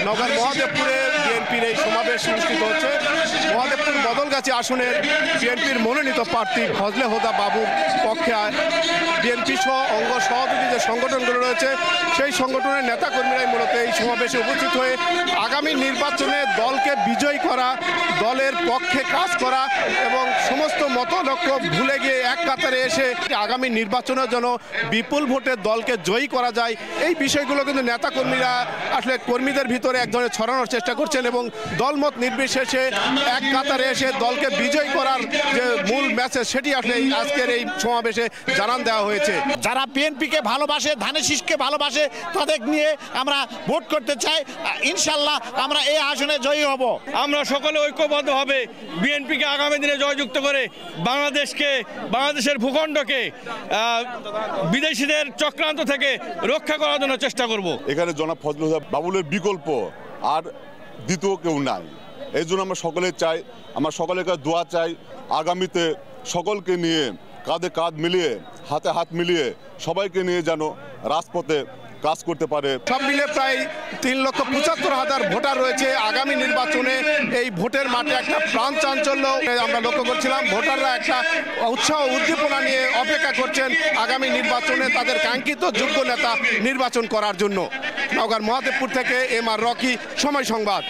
নওগাঁর মহাদেবপুরে বিএনপির এই সমাবেশ অনুষ্ঠিত হচ্ছে। মহাদেবপুর বদলগাছি আসনের বিএনপির মনোনীত প্রার্থী ফজলে হোদা বাবুর পক্ষে বিএনপি সহ অঙ্গ সহযোগী যে সংগঠনগুলো রয়েছে সেই সংগঠনের নেতাকর্মীরাই মূলত এই সমাবেশে উপস্থিত হয়ে আগামী নির্বাচনে দলকে বিজয়ী করা, দলের পক্ষে কাজ করা এবং সমস্ত মতলক্ষ্য ভুলে গিয়ে এক কাতারে এসে আগামী নির্বাচনের জন্য বিপুল ভোটে দলকে জয়ী করা যায় এই বিষয়গুলো কিন্তু নেতাকর্মীরা আসলে কর্মীদের ভিতরে এক ধরনের ছড়ানোর চেষ্টা করছেন এবং দলমত নির্বিশেষে এক কাতারে এসে দলকে বিজয়ী করার যে মূল মেসেজ সেটি আসলে আজকের এই সমাবেশে জানান দেওয়া হয়েছে। যারা বিএনপিকে ভালোবাসে, ধানের শীষকে ভালোবাসে, তাদের নিয়ে আমরা ভোট করতে চাই। ইনশাল্লাহ আমরা এই আসনে জয়ী হব। আমরা সকলে ঐক্যবদ্ধভাবে বিএনপিকে আগামী দিনে জয়যুক্ত করে বাংলাদেশের ভূখণ্ডকে বিদেশিদের চক্রান্ত থেকে রক্ষা করার জন্য চেষ্টা করব। এখানে জনাব ফজলে হোদা বাবুলের বিকল্প আর দ্বিতীয় কেউ নাই। এই জন্য আমরা সকলে চাই, আমরা সকলের কাছে দোয়া চাই, আগামীতে সকলকে নিয়ে কাঁধে কাঁধ মিলিয়ে হাতে হাত মিলিয়ে সবাইকে নিয়ে যেন রাজপথে কাজ করতে পারে। সব মিলে প্রায় 3,75,000 ভোটার রয়েছে। আগামী নির্বাচনে এই ভোটের মাঠে একটা প্রাণ চাঞ্চল্য আমরা লক্ষ্য করছিলাম। ভোটাররা একটা উৎসাহ উদ্দীপনা নিয়ে অপেক্ষা করছেন আগামী নির্বাচনে তাদের কাঙ্ক্ষিত যোগ্য নেতা নির্বাচন করার জন্য। নওগাঁর মহাদেবপুর থেকে এম আর রকি, সময় সংবাদ।